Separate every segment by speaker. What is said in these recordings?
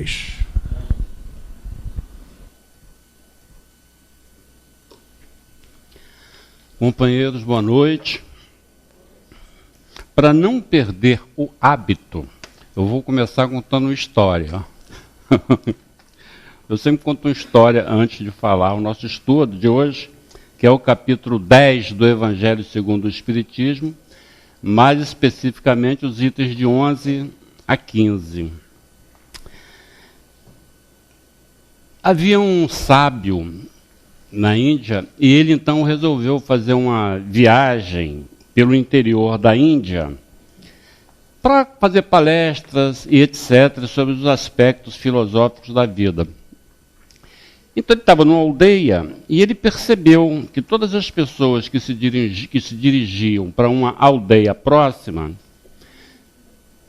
Speaker 1: paz.
Speaker 2: Companheiros, boa noite. Para não perder o hábito, eu vou começar contando uma história. Eu sempre conto uma história antes de falar o nosso estudo de hoje, que é o capítulo 10 do Evangelho segundo o Espiritismo, mais especificamente os itens de 11 a 15. Havia um sábio na Índia e ele então resolveu fazer uma viagem pelo interior da Índia para fazer palestras e etc. sobre os aspectos filosóficos da vida. Então ele estava numa aldeia e ele percebeu que todas as pessoas que se dirigiam para uma aldeia próxima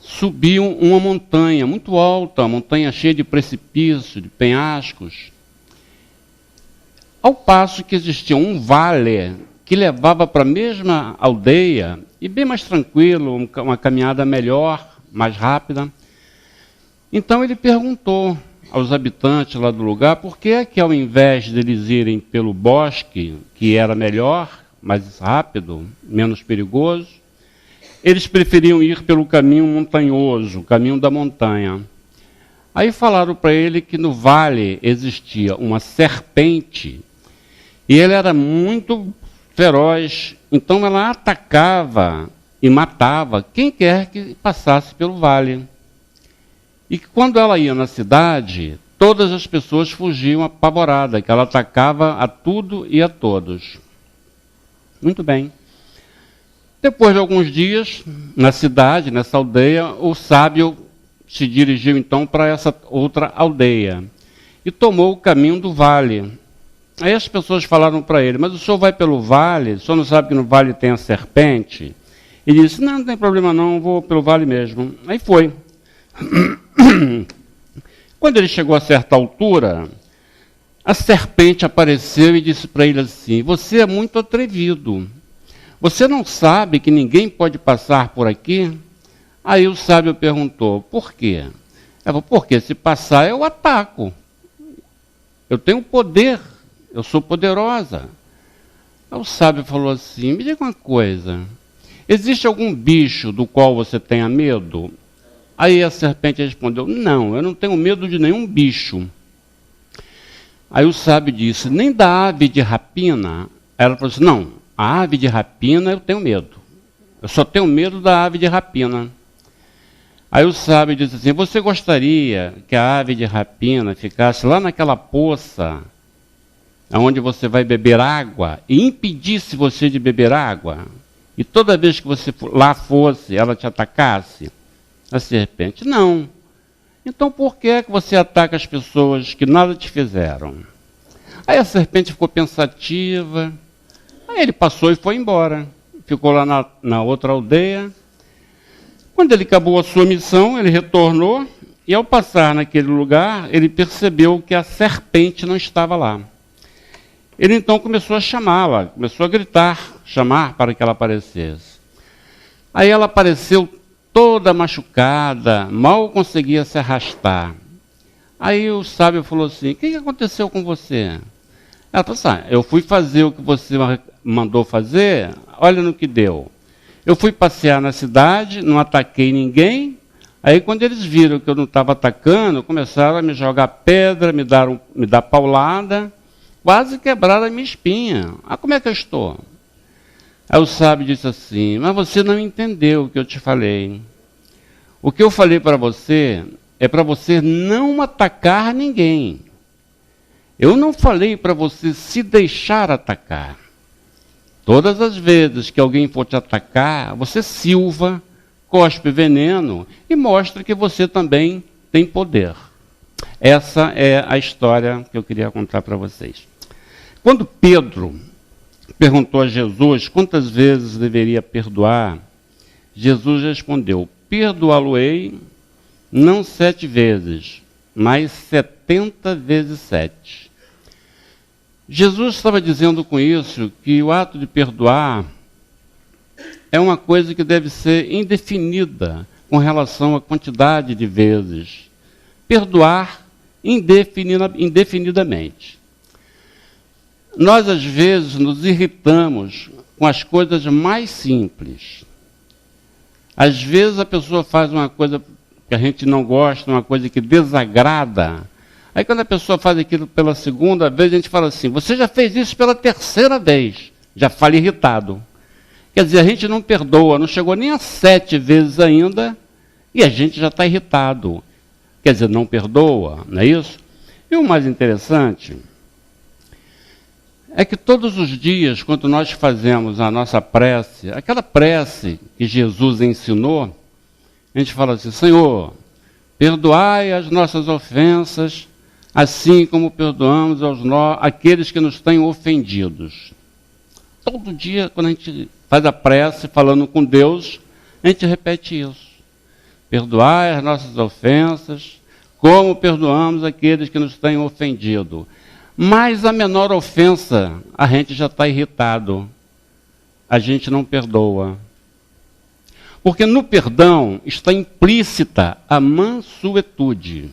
Speaker 2: subiam uma montanha muito alta, uma montanha cheia de precipícios, de penhascos, ao passo que existia um vale que levava para a mesma aldeia, e bem mais tranquilo, uma caminhada melhor, mais rápida. Então ele perguntou aos habitantes lá do lugar por que é que, ao invés deles irem pelo bosque, que era melhor, mais rápido, menos perigoso, eles preferiam ir pelo caminho montanhoso, o caminho da montanha. Aí falaram para ele que no vale existia uma serpente, e ele era muito feroz, então ela atacava e matava quem quer que passasse pelo vale. E que quando ela ia na cidade, todas as pessoas fugiam apavoradas, que ela atacava a tudo e a todos. Muito bem. Depois de alguns dias, na cidade, nessa aldeia, o sábio se dirigiu então para essa outra aldeia e tomou o caminho do vale. Aí as pessoas falaram para ele, mas o senhor vai pelo vale, o senhor não sabe que no vale tem a serpente? Ele disse, não tem problema não, vou pelo vale mesmo. Aí foi. Quando ele chegou a certa altura, a serpente apareceu e disse para ele assim, você é muito atrevido, você não sabe que ninguém pode passar por aqui? Aí o sábio perguntou, por quê? Ela falou, porque se passar eu ataco, eu tenho poder, eu sou poderosa. Aí o sábio falou assim, me diga uma coisa, existe algum bicho do qual você tenha medo? Aí a serpente respondeu, não, eu não tenho medo de nenhum bicho. Aí o sábio disse, nem da ave de rapina? Aí ela falou assim, não, a ave de rapina eu tenho medo. Eu só tenho medo da ave de rapina. Aí o sábio disse assim, você gostaria que a ave de rapina ficasse lá naquela poça onde você vai beber água e impedisse você de beber água? E toda vez que você lá fosse, ela te atacasse? A serpente, não. Então por que é que você ataca as pessoas que nada te fizeram? Aí a serpente ficou pensativa, aí ele passou e foi embora. Ficou lá na outra aldeia. Quando ele acabou a sua missão, ele retornou, e ao passar naquele lugar, ele percebeu que a serpente não estava lá. Ele então começou a chamá-la, começou a gritar, chamar para que ela aparecesse. Aí ela apareceu toda machucada, mal conseguia se arrastar. Aí o sábio falou assim, o que aconteceu com você? Ela falou assim, eu fui fazer o que você mandou fazer, olha no que deu. Eu fui passear na cidade, não ataquei ninguém, aí quando eles viram que eu não estava atacando, começaram a me jogar pedra, me dar paulada, quase quebraram a minha espinha. Ah, como é que eu estou? Aí o sábio disse assim, mas você não entendeu o que eu te falei. O que eu falei para você é para você não atacar ninguém. Eu não falei para você se deixar atacar. Todas as vezes que alguém for te atacar, você silva, cospe veneno e mostra que você também tem poder. Essa é a história que eu queria contar para vocês. Quando Pedro perguntou a Jesus quantas vezes deveria perdoar, Jesus respondeu, perdoá-lo-ei não 7 vezes, mas 70 vezes 7. Jesus estava dizendo com isso que o ato de perdoar é uma coisa que deve ser indefinida com relação à quantidade de vezes. perdoar indefinidamente. Nós, às vezes, nos irritamos com as coisas mais simples. Às vezes a pessoa faz uma coisa que a gente não gosta, uma coisa que desagrada. Aí quando a pessoa faz aquilo pela segunda vez, a gente fala assim, você já fez isso pela terceira vez. Já fala irritado. Quer dizer, a gente não perdoa, não chegou nem a 7 vezes ainda, e a gente já está irritado. Quer dizer, não perdoa, não é isso? E o mais interessante é que todos os dias, quando nós fazemos a nossa prece, aquela prece que Jesus ensinou, a gente fala assim, Senhor, perdoai as nossas ofensas, assim como perdoamos aqueles que nos têm ofendidos. Todo dia, quando a gente faz a prece falando com Deus, a gente repete isso. Perdoai as nossas ofensas, como perdoamos aqueles que nos têm ofendido. Mas a menor ofensa, a gente já está irritado. A gente não perdoa. Porque no perdão está implícita a mansuetude.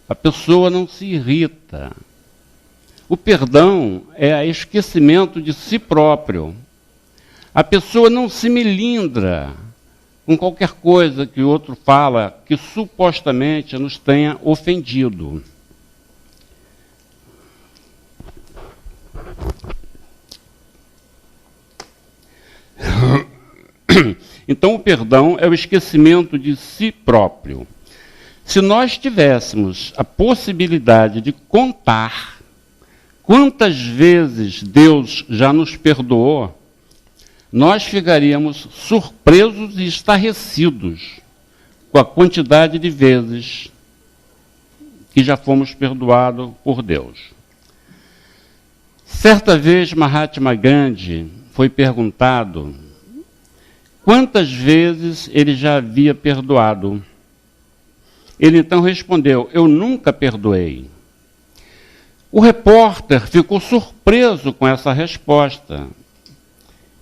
Speaker 2: A pessoa não se irrita. O perdão é esquecimento de si próprio. A pessoa não se melindra com qualquer coisa que o outro fala que supostamente nos tenha ofendido. Então o perdão é o esquecimento de si próprio. Se nós tivéssemos a possibilidade de contar quantas vezes Deus já nos perdoou, nós ficaríamos surpresos e estarrecidos com a quantidade de vezes que já fomos perdoados por Deus. Certa vez Mahatma Gandhi foi perguntado quantas vezes ele já havia perdoado. Ele então respondeu, eu nunca perdoei. O repórter ficou surpreso com essa resposta.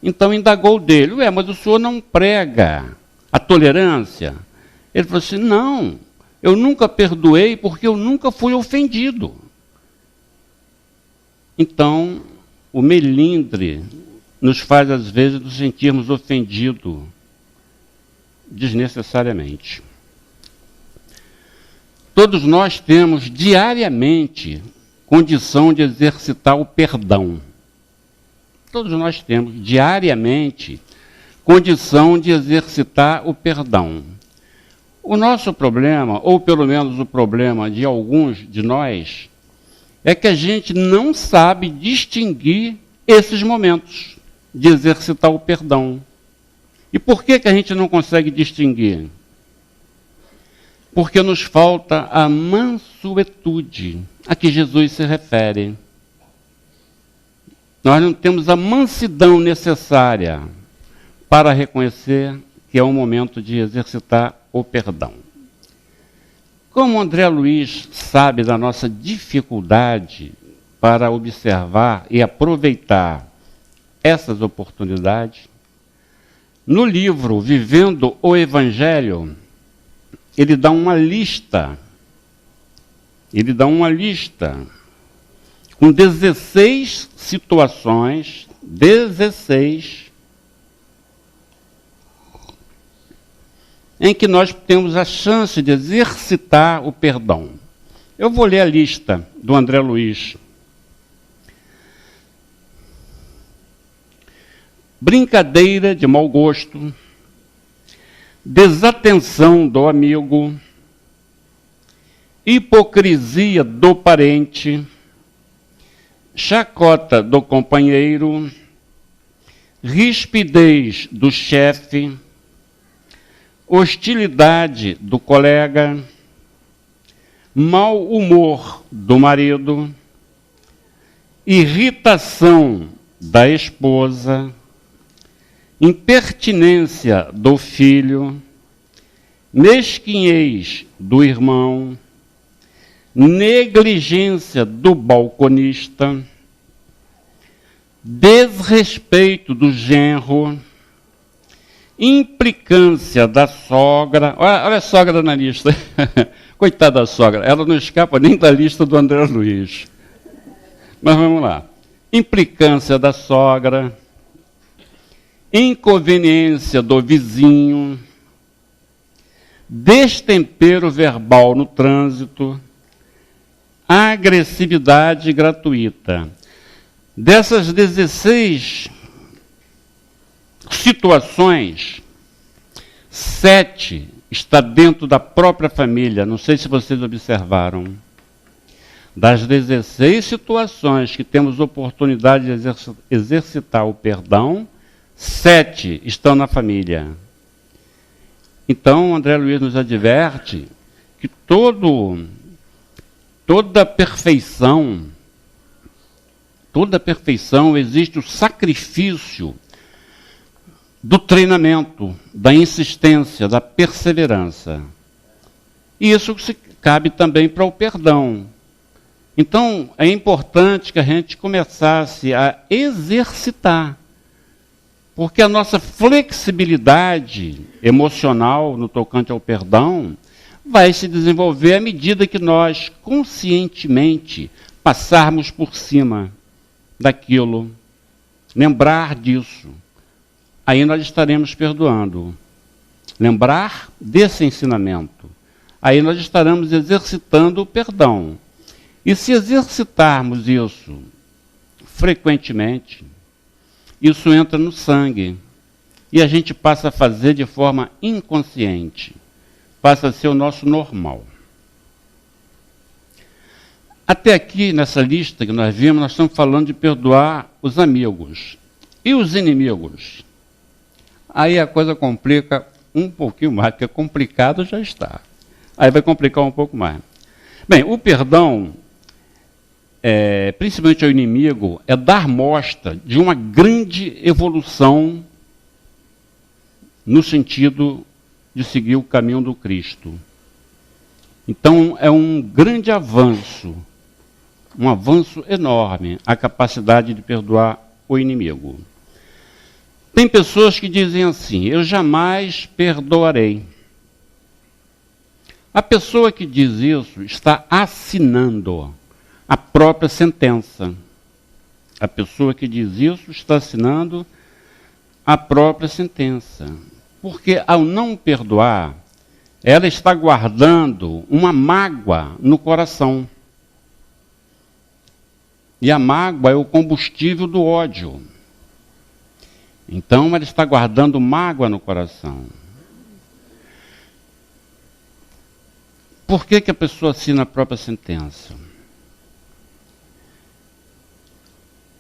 Speaker 2: Então indagou dele, mas o senhor não prega a tolerância? Ele falou assim, não, eu nunca perdoei porque eu nunca fui ofendido. Então, o melindre nos faz, às vezes, nos sentirmos ofendidos desnecessariamente. Todos nós temos diariamente condição de exercitar o perdão. Todos nós temos diariamente condição de exercitar o perdão. O nosso problema, ou pelo menos o problema de alguns de nós, é que a gente não sabe distinguir esses momentos de exercitar o perdão. E por que a gente não consegue distinguir? Porque nos falta a mansuetude a que Jesus se refere. Nós não temos a mansidão necessária para reconhecer que é o momento de exercitar o perdão. Como André Luiz sabe da nossa dificuldade para observar e aproveitar essas oportunidades, no livro Vivendo o Evangelho, ele dá uma lista com 16 situações, 16, em que nós temos a chance de exercitar o perdão. Eu vou ler a lista do André Luiz. Brincadeira de mau gosto, desatenção do amigo, hipocrisia do parente, chacota do companheiro, rispidez do chefe, hostilidade do colega, mau humor do marido, irritação da esposa, impertinência do filho, mesquinhez do irmão, negligência do balconista, desrespeito do genro, Implicância da sogra. Olha a sogra na lista. Coitada da sogra, ela não escapa nem da lista do André Luiz. Mas vamos lá. Implicância da sogra, inconveniência do vizinho, destempero verbal no trânsito, agressividade gratuita. Dessas 16 situações, 7 está dentro da própria família. Não sei se vocês observaram. Das 16 situações que temos oportunidade de exercitar o perdão, 7 estão na família. Então, André Luiz nos adverte que toda perfeição existe o sacrifício do treinamento, da insistência, da perseverança. E isso se cabe também para o perdão. Então, é importante que a gente começasse a exercitar, porque a nossa flexibilidade emocional no tocante ao perdão vai se desenvolver à medida que nós conscientemente passarmos por cima daquilo, lembrar disso. Aí nós estaremos perdoando. Lembrar desse ensinamento. Aí nós estaremos exercitando o perdão. E se exercitarmos isso frequentemente, isso entra no sangue. E a gente passa a fazer de forma inconsciente. Passa a ser o nosso normal. Até aqui, nessa lista que nós vimos, nós estamos falando de perdoar os amigos. E os inimigos? Aí a coisa complica um pouquinho mais, porque complicado já está. Aí vai complicar um pouco mais. Bem, o perdão, principalmente ao inimigo, é dar mostra de uma grande evolução no sentido de seguir o caminho do Cristo. Então, é um grande avanço, um avanço enorme, a capacidade de perdoar o inimigo. Tem pessoas que dizem assim: eu jamais perdoarei. A pessoa que diz isso está assinando a própria sentença. A pessoa que diz isso está assinando a própria sentença. Porque ao não perdoar, ela está guardando uma mágoa no coração. E a mágoa é o combustível do ódio. Então, ela está guardando mágoa no coração. Por que a pessoa assina a própria sentença?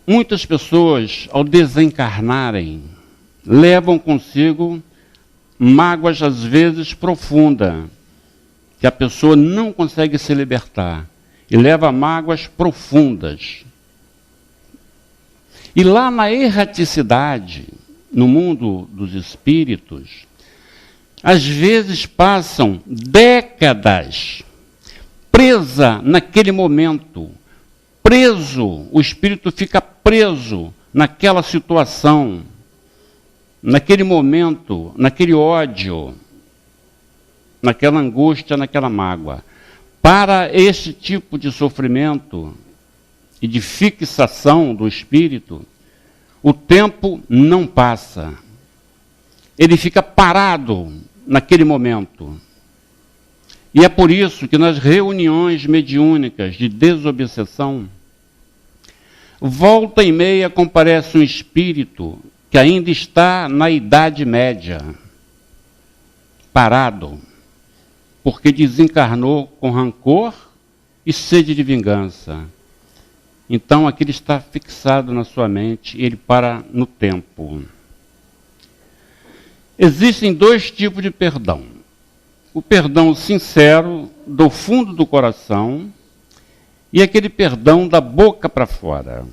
Speaker 2: Muitas pessoas, ao desencarnarem, levam consigo mágoas, às vezes, profundas, que a pessoa não consegue se libertar. E leva mágoas profundas. E lá na erraticidade, no mundo dos espíritos, às vezes passam décadas presa naquele momento, o espírito fica preso naquela situação, naquele momento, naquele ódio, naquela angústia, naquela mágoa. Para esse tipo de sofrimento e de fixação do espírito, o tempo não passa. Ele fica parado naquele momento. E é por isso que nas reuniões mediúnicas de desobsessão, volta e meia comparece um espírito que ainda está na Idade Média, parado, porque desencarnou com rancor e sede de vingança. Então aquilo está fixado na sua mente e ele para no tempo. Existem 2 tipos de perdão. O perdão sincero, do fundo do coração, e aquele perdão da boca para fora.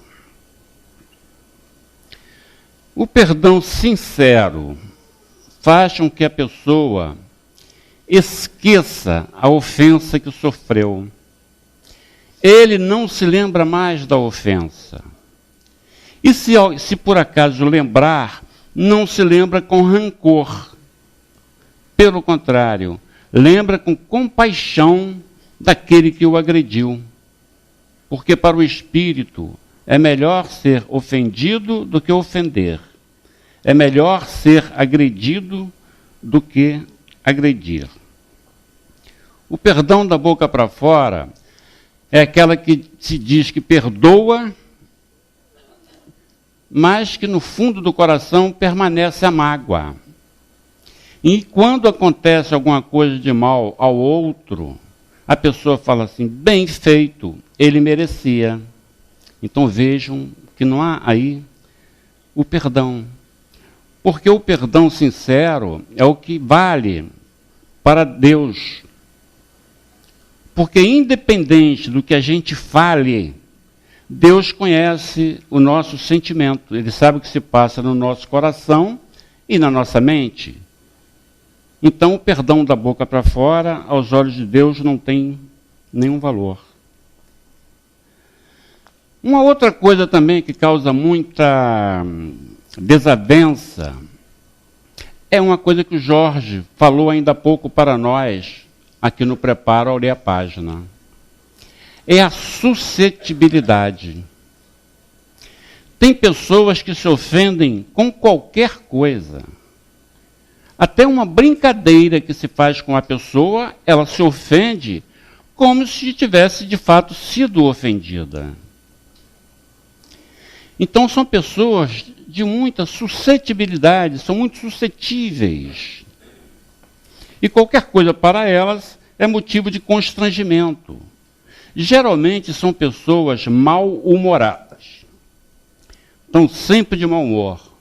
Speaker 2: O perdão sincero faz com que a pessoa esqueça a ofensa que sofreu. Ele não se lembra mais da ofensa. E se por acaso lembrar, não se lembra com rancor. Pelo contrário, lembra com compaixão daquele que o agrediu. Porque para o espírito é melhor ser ofendido do que ofender. É melhor ser agredido do que agredir. O perdão da boca para fora é aquela que se diz que perdoa, mas que no fundo do coração permanece a mágoa. E quando acontece alguma coisa de mal ao outro, a pessoa fala assim, bem feito, ele merecia. Então vejam que não há aí o perdão. Porque o perdão sincero é o que vale para Deus. Porque independente do que a gente fale, Deus conhece o nosso sentimento. Ele sabe o que se passa no nosso coração e na nossa mente. Então o perdão da boca para fora, aos olhos de Deus, não tem nenhum valor. Uma outra coisa também que causa muita desavença é uma coisa que o Jorge falou ainda há pouco para nós, aqui no Preparo ao ler a página. É a suscetibilidade. Tem pessoas que se ofendem com qualquer coisa. Até uma brincadeira que se faz com a pessoa, ela se ofende como se tivesse de fato sido ofendida. Então são pessoas de muita suscetibilidade, são muito suscetíveis. E qualquer coisa para elas é motivo de constrangimento. Geralmente são pessoas mal-humoradas. Estão sempre de mau humor.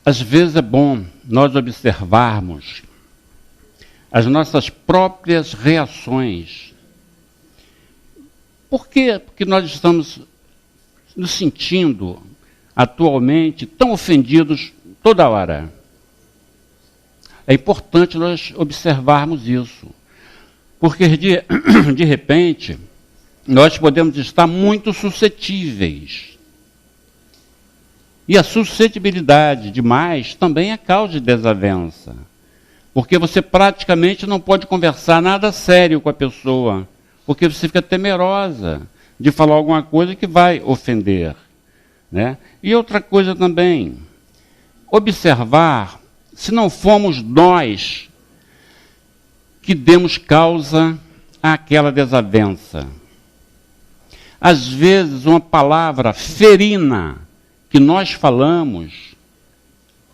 Speaker 2: Às vezes é bom nós observarmos as nossas próprias reações. Por quê? Porque nós estamos nos sentindo atualmente tão ofendidos toda hora. É importante nós observarmos isso. Porque de repente nós podemos estar muito suscetíveis. E a suscetibilidade demais também é causa de desavença. Porque você praticamente não pode conversar nada sério com a pessoa. Porque você fica temerosa de falar alguma coisa que vai ofender. Né? E outra coisa também, observar se não fomos nós que demos causa àquela desavença. Às vezes uma palavra ferina que nós falamos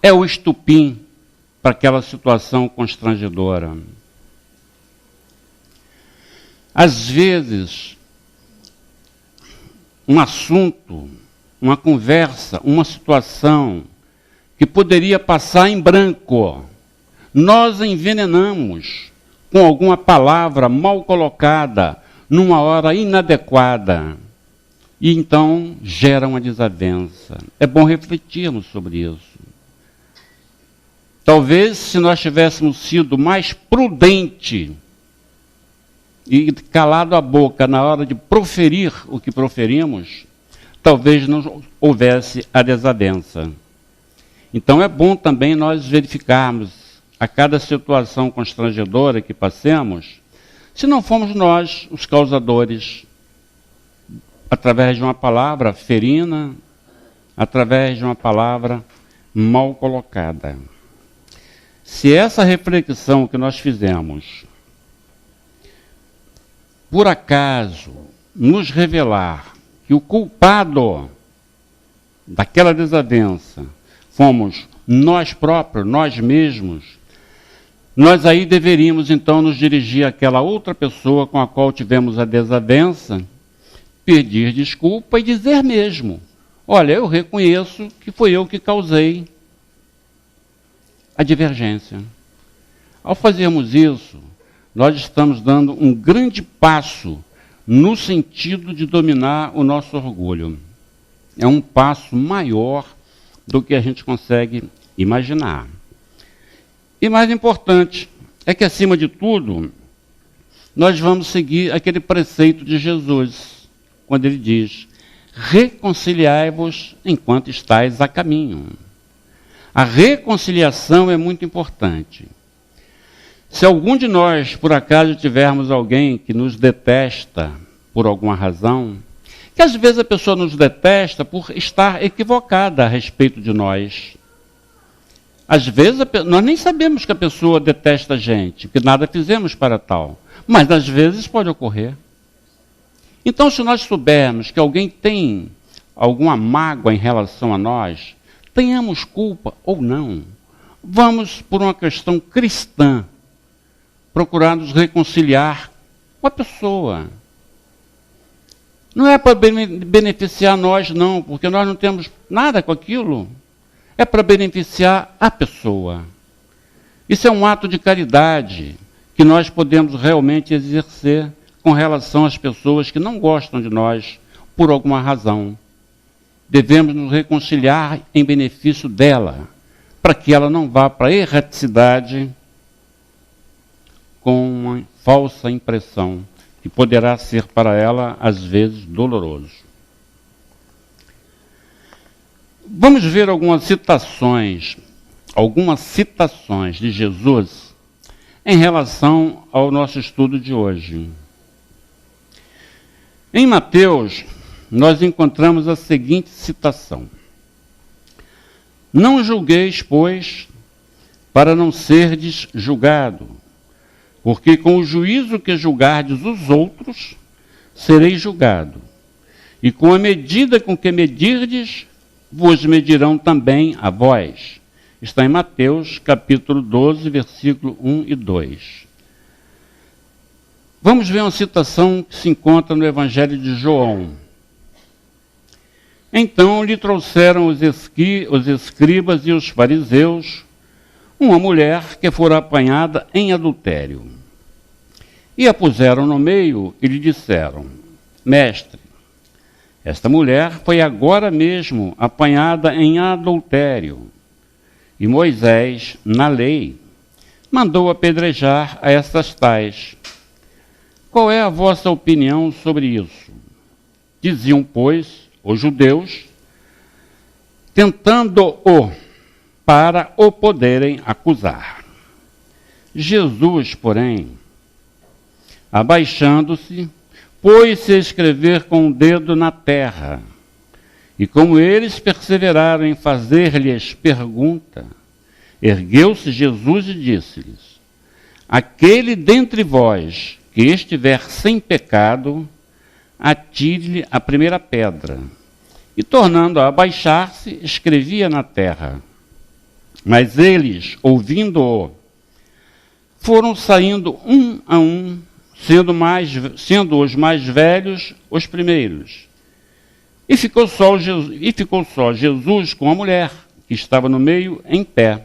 Speaker 2: é o estupim para aquela situação constrangedora. Às vezes, um assunto, uma conversa, uma situação que poderia passar em branco, nós envenenamos com alguma palavra mal colocada, numa hora inadequada. E então gera uma desavença. É bom refletirmos sobre isso. Talvez se nós tivéssemos sido mais prudente e calado a boca na hora de proferir o que proferimos, talvez não houvesse a desavença. Então é bom também nós verificarmos a cada situação constrangedora que passemos, se não fomos nós os causadores, através de uma palavra ferina, através de uma palavra mal colocada. Se essa reflexão que nós fizemos, por acaso, nos revelar que o culpado daquela desavença fomos nós próprios, nós mesmos, nós aí deveríamos então nos dirigir àquela outra pessoa com a qual tivemos a desavença, pedir desculpa e dizer mesmo, olha, eu reconheço que foi eu que causei a divergência. Ao fazermos isso, nós estamos dando um grande passo no sentido de dominar o nosso orgulho. É um passo maior do que a gente consegue imaginar. E mais importante é que, acima de tudo, nós vamos seguir aquele preceito de Jesus, quando ele diz: reconciliai-vos enquanto estáis a caminho. A reconciliação é muito importante. Se algum de nós, por acaso, tivermos alguém que nos detesta por alguma razão, que às vezes a pessoa nos detesta por estar equivocada a respeito de nós. Às vezes nós nem sabemos que a pessoa detesta a gente, que nada fizemos para tal, mas às vezes pode ocorrer. Então, se nós soubermos que alguém tem alguma mágoa em relação a nós, tenhamos culpa ou não, vamos, por uma questão cristã, procurar nos reconciliar com a pessoa. Não é para beneficiar nós, não, porque nós não temos nada com aquilo. É para beneficiar a pessoa. Isso é um ato de caridade que nós podemos realmente exercer com relação às pessoas que não gostam de nós por alguma razão. Devemos nos reconciliar em benefício dela, para que ela não vá para a erraticidade com uma falsa impressão, que poderá ser para ela, às vezes, doloroso. Vamos ver algumas citações de Jesus em relação ao nosso estudo de hoje. Em Mateus, nós encontramos a seguinte citação: não julgueis, pois, para não serdes julgado, porque com o juízo que julgardes os outros, sereis julgado, e com a medida com que medirdes, vos medirão também a vós. Está em Mateus, capítulo 12, versículo 1 e 2. Vamos ver uma citação que se encontra no Evangelho de João. Então lhe trouxeram os escribas e os fariseus uma mulher que fora apanhada em adultério. E a puseram no meio e lhe disseram: Mestre, esta mulher foi agora mesmo apanhada em adultério. E Moisés, na lei, mandou apedrejar a estas tais. Qual é a vossa opinião sobre isso? Diziam, pois, os judeus, tentando-o para o poderem acusar. Jesus, porém, abaixando-se, pôs-se a escrever com o dedo na terra. E como eles perseveraram em fazer-lhes pergunta, ergueu-se Jesus e disse-lhes: aquele dentre vós que estiver sem pecado, atire-lhe a primeira pedra. E tornando a abaixar-se, escrevia na terra. Mas eles, ouvindo-o, foram saindo um a um, sendo os mais velhos os primeiros. E ficou só Jesus com a mulher, que estava no meio, em pé.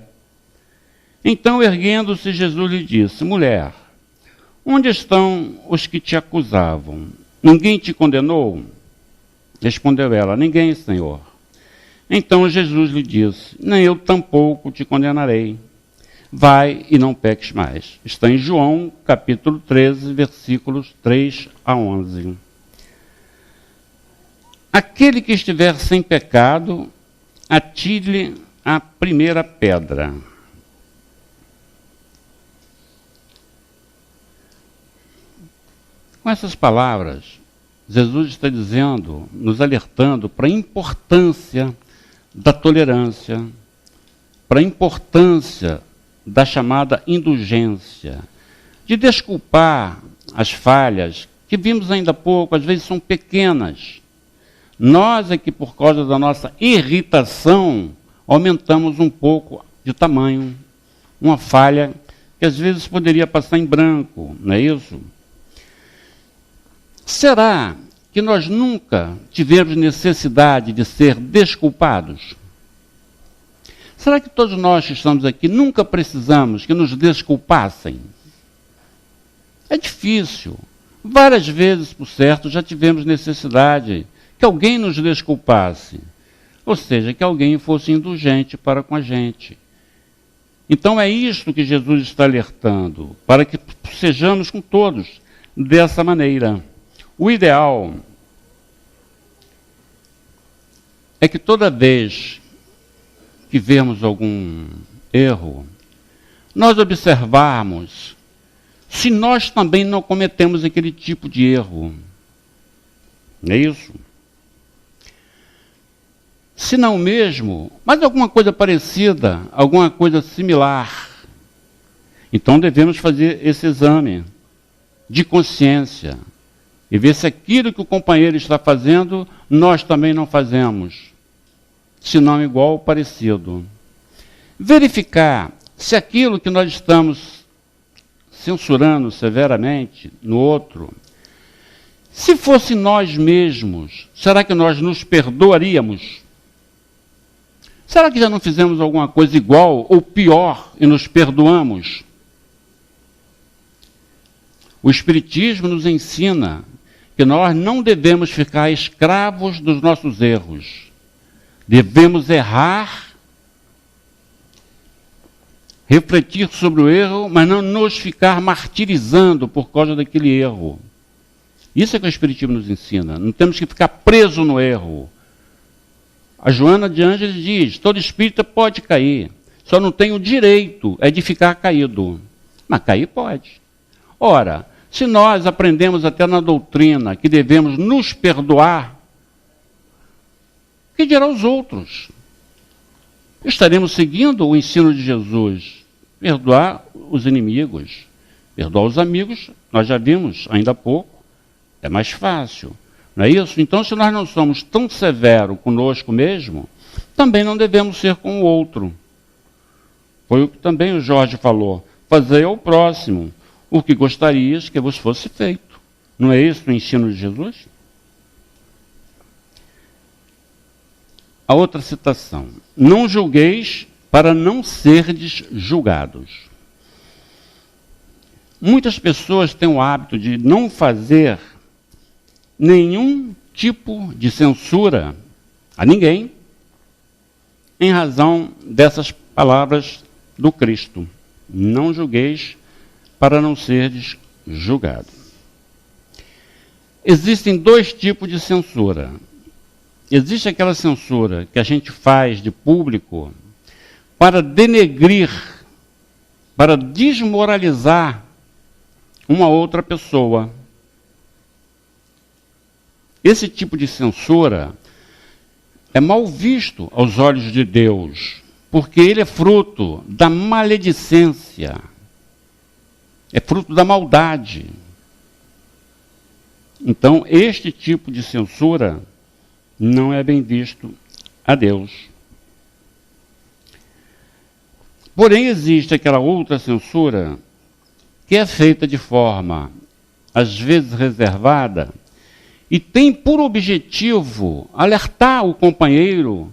Speaker 2: Então, erguendo-se, Jesus lhe disse: mulher, onde estão os que te acusavam? Ninguém te condenou? Respondeu ela: ninguém, Senhor. Então Jesus lhe disse: nem eu tampouco te condenarei. Vai e não peques mais. Está em João, capítulo 13, versículos 3 a 11. Aquele que estiver sem pecado, atire-lhe a primeira pedra. Com essas palavras, Jesus está dizendo, nos alertando para a importância da tolerância, para a importância da chamada indulgência, de desculpar as falhas, que vimos ainda há pouco, às vezes são pequenas. Nós é que, por causa da nossa irritação, aumentamos um pouco de tamanho. Uma falha que às vezes poderia passar em branco, não é isso? Será que nós nunca tivemos necessidade de ser desculpados? Será que todos nós que estamos aqui nunca precisamos que nos desculpassem? É difícil. Várias vezes, por certo, já tivemos necessidade que alguém nos desculpasse. Ou seja, que alguém fosse indulgente para com a gente. Então é isto que Jesus está alertando, para que sejamos com todos dessa maneira. O ideal é que toda vez que vemos algum erro, nós observarmos se nós também não cometemos aquele tipo de erro. Não é isso? Se não mesmo, mas alguma coisa parecida, alguma coisa similar. Então devemos fazer esse exame de consciência e ver se aquilo que o companheiro está fazendo, nós também não fazemos. Se não igual ou parecido. Verificar se aquilo que nós estamos censurando severamente no outro, se fosse nós mesmos, será que nós nos perdoaríamos? Será que já não fizemos alguma coisa igual ou pior e nos perdoamos? O Espiritismo nos ensina que nós não devemos ficar escravos dos nossos erros. Devemos errar, refletir sobre o erro, mas não nos ficar martirizando por causa daquele erro. Isso é que o Espiritismo nos ensina. Não temos que ficar preso no erro. A Joana de Ângeles diz, todo espírita pode cair, só não tem o direito de ficar caído. Mas cair pode. Ora, se nós aprendemos até na doutrina que devemos nos perdoar, que dirá os outros? Estaremos seguindo o ensino de Jesus. Perdoar os inimigos, perdoar os amigos, nós já vimos ainda há pouco, é mais fácil. Não é isso? Então, se nós não somos tão severos conosco mesmo, também não devemos ser com o outro. Foi o que também o Jorge falou. Fazei ao próximo o que gostarias que vos fosse feito. Não é isso o ensino de Jesus? A outra citação. Não julgueis para não serdes julgados. Muitas pessoas têm o hábito de não fazer nenhum tipo de censura a ninguém em razão dessas palavras do Cristo. Não julgueis para não serdes julgados. Existem dois tipos de censura. Existe aquela censura que a gente faz de público para denegrir, para desmoralizar uma outra pessoa. Esse tipo de censura é mal visto aos olhos de Deus, porque ele é fruto da maledicência, é fruto da maldade. Então, este tipo de censura não é bem visto a Deus. Porém, existe aquela outra censura que é feita de forma, às vezes, reservada, e tem por objetivo alertar o companheiro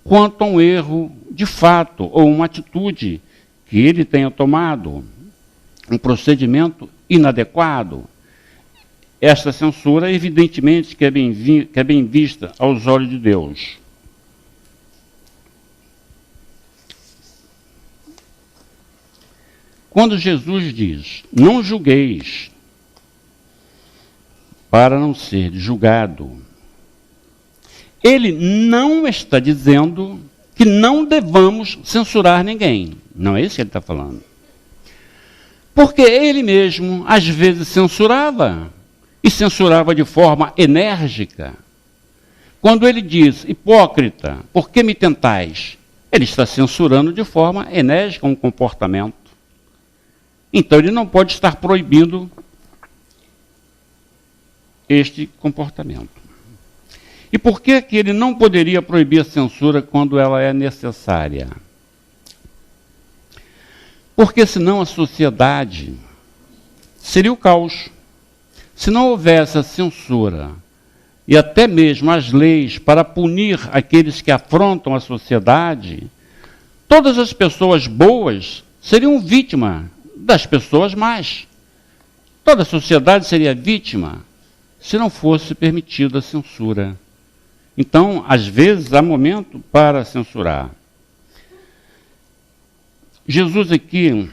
Speaker 2: quanto a um erro de fato ou uma atitude que ele tenha tomado, um procedimento inadequado. Esta censura, evidentemente, que é bem vista aos olhos de Deus. Quando Jesus diz, não julgueis para não ser julgado, ele não está dizendo que não devamos censurar ninguém. Não é isso que ele está falando. Porque ele mesmo, às vezes, censurava, e censurava de forma enérgica. Quando ele diz, hipócrita, por que me tentais? Ele está censurando de forma enérgica um comportamento. Então ele não pode estar proibindo este comportamento. E por que ele não poderia proibir a censura quando ela é necessária? Porque senão a sociedade seria o caos. Se não houvesse a censura e até mesmo as leis para punir aqueles que afrontam a sociedade, todas as pessoas boas seriam vítimas das pessoas más. Toda a sociedade seria vítima se não fosse permitida a censura. Então, às vezes, há momento para censurar. Jesus aqui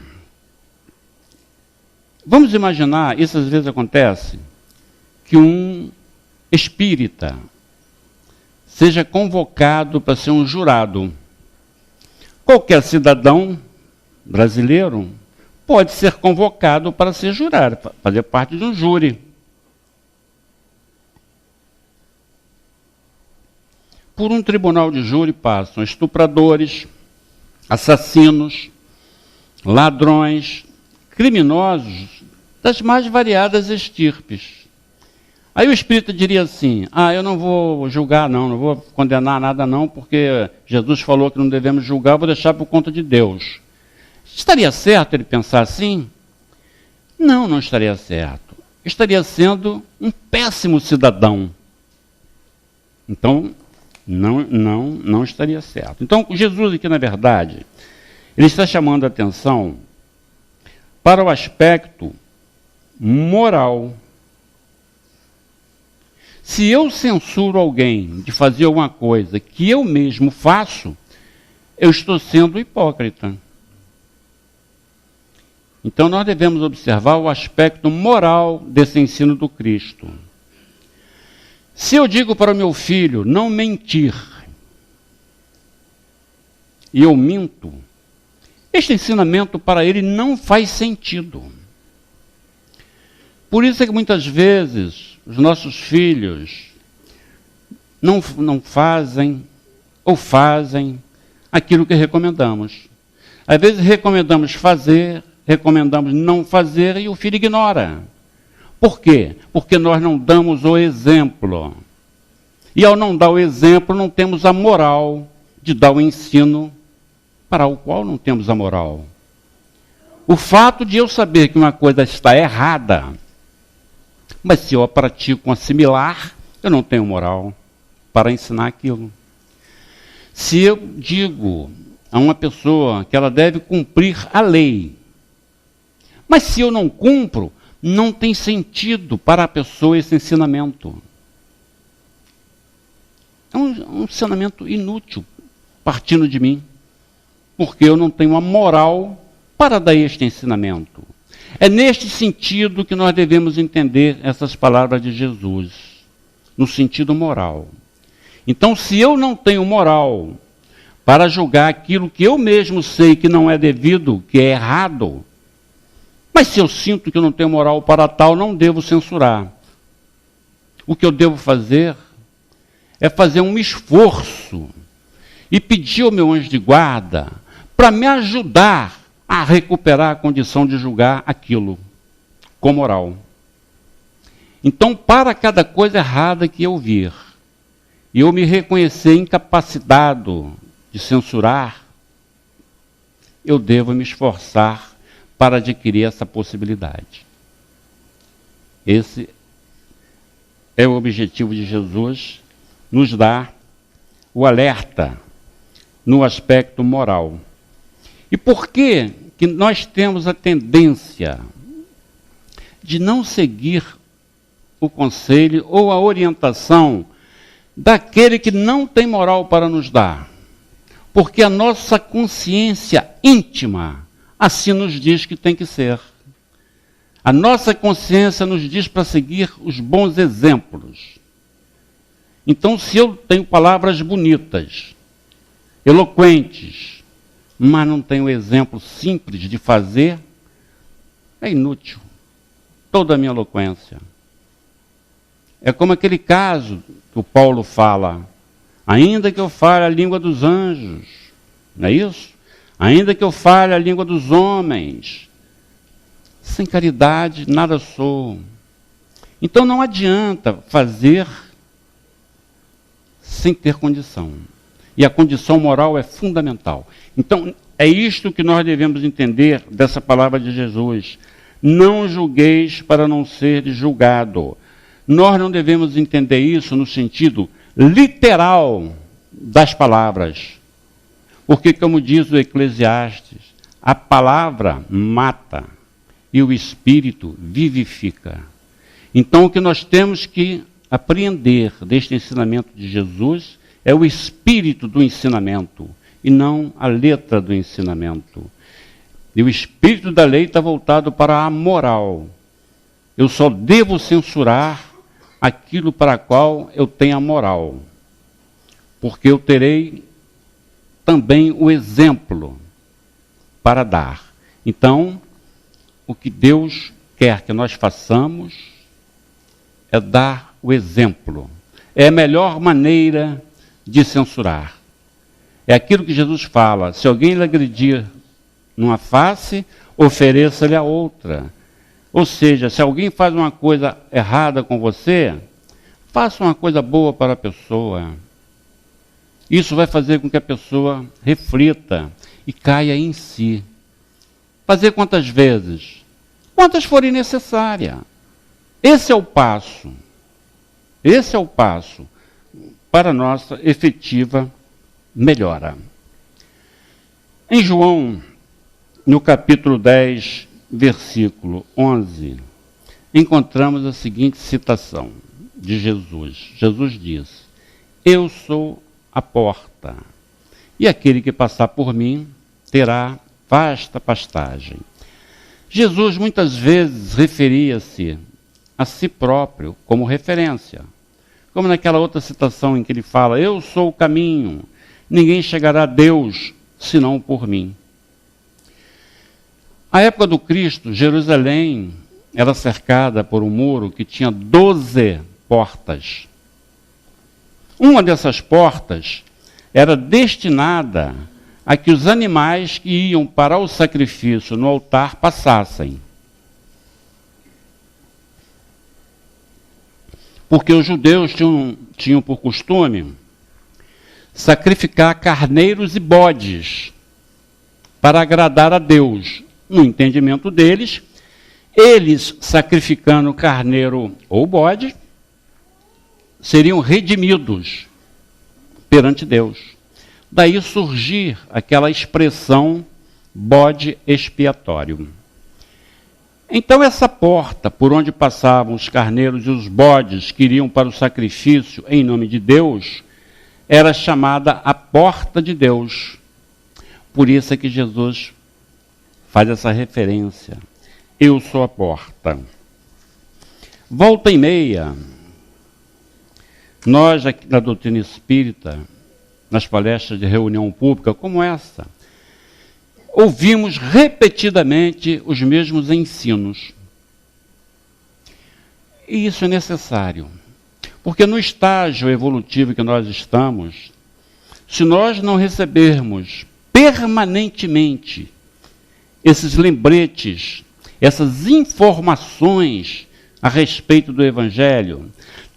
Speaker 2: Vamos imaginar, isso às vezes acontece, que um espírita seja convocado para ser um jurado. Qualquer cidadão brasileiro pode ser convocado para ser jurado, para fazer parte de um júri. Por um tribunal de júri passam estupradores, assassinos, ladrões, criminosos das mais variadas estirpes. Aí o espírita diria assim, eu não vou julgar não vou condenar nada não, porque Jesus falou que não devemos julgar, vou deixar por conta de Deus. Estaria certo ele pensar assim? Não, não estaria certo. Estaria sendo um péssimo cidadão. Então, não estaria certo. Então, Jesus aqui, na verdade, ele está chamando a atenção para o aspecto moral. Se eu censuro alguém de fazer alguma coisa que eu mesmo faço, eu estou sendo hipócrita. Então nós devemos observar o aspecto moral desse ensino do Cristo. Se eu digo para o meu filho não mentir, e eu minto, este ensinamento para ele não faz sentido. Por isso é que muitas vezes os nossos filhos não fazem ou fazem aquilo que recomendamos. Às vezes recomendamos fazer, recomendamos não fazer e o filho ignora. Por quê? Porque nós não damos o exemplo. E ao não dar o exemplo, não temos a moral de dar o ensino para o qual não temos a moral. O fato de eu saber que uma coisa está errada, mas se eu a pratico assimilar, eu não tenho moral para ensinar aquilo. Se eu digo a uma pessoa que ela deve cumprir a lei, mas se eu não cumpro, não tem sentido para a pessoa esse ensinamento. É um ensinamento inútil, partindo de mim, porque eu não tenho a moral para dar este ensinamento. É neste sentido que nós devemos entender essas palavras de Jesus, no sentido moral. Então, se eu não tenho moral para julgar aquilo que eu mesmo sei que não é devido, que é errado, mas se eu sinto que eu não tenho moral para tal, não devo censurar. O que eu devo fazer é fazer um esforço e pedir ao meu anjo de guarda para me ajudar a recuperar a condição de julgar aquilo com moral. Então, para cada coisa errada que eu vir, e eu me reconhecer incapacitado de censurar, eu devo me esforçar para adquirir essa possibilidade. Esse é o objetivo de Jesus, nos dar o alerta no aspecto moral. E por que nós temos a tendência de não seguir o conselho ou a orientação daquele que não tem moral para nos dar? Porque a nossa consciência íntima assim nos diz que tem que ser. A nossa consciência nos diz para seguir os bons exemplos. Então, se eu tenho palavras bonitas, eloquentes, mas não tenho exemplo simples de fazer, é inútil toda a minha eloquência. É como aquele caso que o Paulo fala, ainda que eu fale a língua dos anjos, não é isso? Ainda que eu fale a língua dos homens, sem caridade nada sou. Então não adianta fazer sem ter condição. E a condição moral é fundamental. Então, é isto que nós devemos entender dessa palavra de Jesus. Não julgueis para não ser julgado. Nós não devemos entender isso no sentido literal das palavras. Porque, como diz o Eclesiastes, a palavra mata e o Espírito vivifica. Então, o que nós temos que apreender deste ensinamento de Jesus é o espírito do ensinamento e não a letra do ensinamento. E o espírito da lei está voltado para a moral. Eu só devo censurar aquilo para qual eu tenho a moral. Porque eu terei também o exemplo para dar. Então, o que Deus quer que nós façamos é dar o exemplo. É a melhor maneira de censurar. É aquilo que Jesus fala: se alguém lhe agredir numa face, ofereça-lhe a outra. Ou seja, se alguém faz uma coisa errada com você, faça uma coisa boa para a pessoa. Isso vai fazer com que a pessoa reflita e caia em si. Fazer quantas vezes? Quantas forem necessárias. Esse é o passo. Esse é o passo para a nossa efetiva melhora. Em João, no capítulo 10, versículo 11, encontramos a seguinte citação de Jesus. Jesus diz: eu sou a porta, e aquele que passar por mim terá vasta pastagem. Jesus muitas vezes referia-se a si próprio como referência, como naquela outra citação em que ele fala: eu sou o caminho, ninguém chegará a Deus senão por mim. A época do Cristo, Jerusalém era cercada por um muro que tinha 12 portas. Uma dessas portas era destinada a que os animais que iam para o sacrifício no altar passassem. Porque os judeus tinham por costume sacrificar carneiros e bodes para agradar a Deus. No entendimento deles, eles sacrificando carneiro ou bode, seriam redimidos perante Deus. Daí surgir aquela expressão bode expiatório. Então essa porta por onde passavam os carneiros e os bodes que iriam para o sacrifício em nome de Deus, era chamada a porta de Deus. Por isso é que Jesus faz essa referência: eu sou a porta. Volta e meia, nós aqui na doutrina espírita, nas palestras de reunião pública como essa, ouvimos repetidamente os mesmos ensinos. E isso é necessário, porque no estágio evolutivo que nós estamos, se nós não recebermos permanentemente esses lembretes, essas informações a respeito do Evangelho,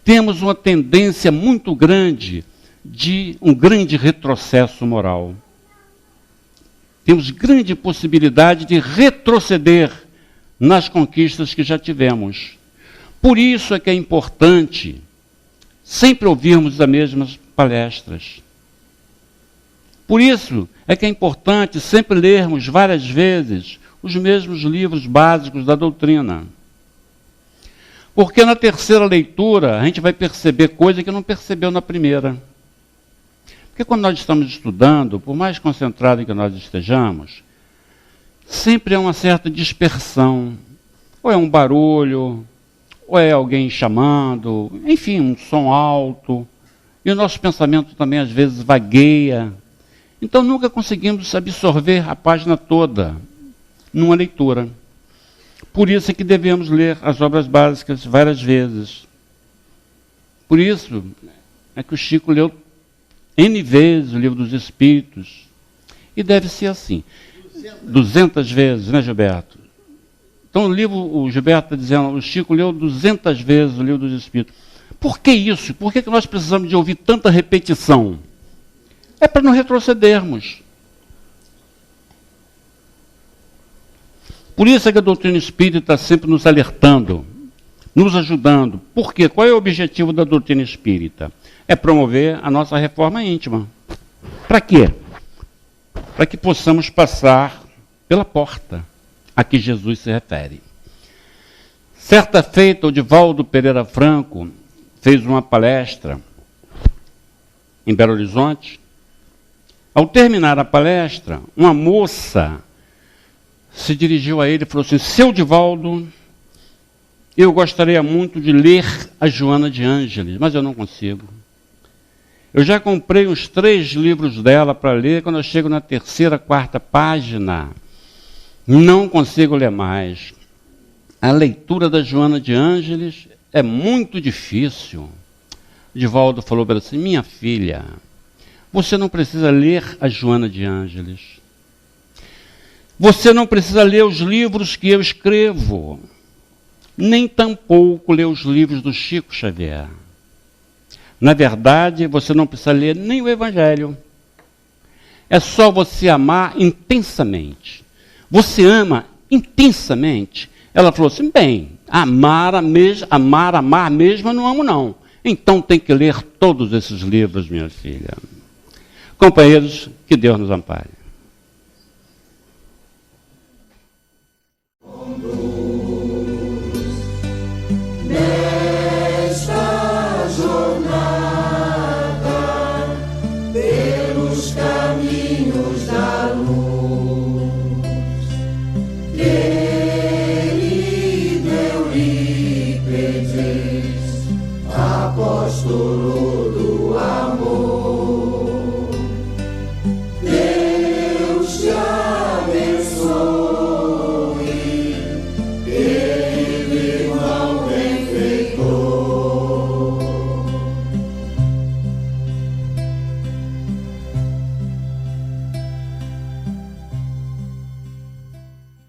Speaker 2: temos uma tendência muito grande de um grande retrocesso moral. Temos grande possibilidade de retroceder nas conquistas que já tivemos. Por isso é que é importante sempre ouvirmos as mesmas palestras. Por isso é que é importante sempre lermos várias vezes os mesmos livros básicos da doutrina. Porque na terceira leitura a gente vai perceber coisa que não percebeu na primeira. Porque quando nós estamos estudando, por mais concentrado que nós estejamos, sempre há uma certa dispersão. Ou é um barulho, ou é alguém chamando, enfim, um som alto. E o nosso pensamento também às vezes vagueia. Então nunca conseguimos absorver a página toda numa leitura. Por isso é que devemos ler as obras básicas várias vezes. Por isso é que o Chico leu N vezes o Livro dos Espíritos. E deve ser assim. 200 vezes, né, Gilberto? Então o Gilberto está dizendo, o Chico leu 200 vezes o Livro dos Espíritos. Por que isso? Por que nós precisamos de ouvir tanta repetição? É para não retrocedermos. Por isso é que a doutrina espírita está sempre nos alertando, nos ajudando. Por quê? Qual é o objetivo da doutrina espírita? É promover a nossa reforma íntima. Para quê? Para que possamos passar pela porta a que Jesus se refere. Certa feita, o Divaldo Pereira Franco fez uma palestra em Belo Horizonte. Ao terminar a palestra, uma moça se dirigiu a ele e falou assim: seu Divaldo, eu gostaria muito de ler a Joana de Ângeles, mas eu não consigo. Eu já comprei uns 3 livros dela para ler, quando eu chego na 3ª, 4ª página, não consigo ler mais. A leitura da Joana de Ângeles é muito difícil. Divaldo falou para ela assim: minha filha, você não precisa ler a Joana de Ângeles. Você não precisa ler os livros que eu escrevo, nem tampouco ler os livros do Chico Xavier. Na verdade, você não precisa ler nem o Evangelho. É só você amar intensamente. Você ama intensamente? Ela falou assim: bem, amar mesmo eu não amo não. Então tem que ler todos esses livros, minha filha. Companheiros, que Deus nos ampare.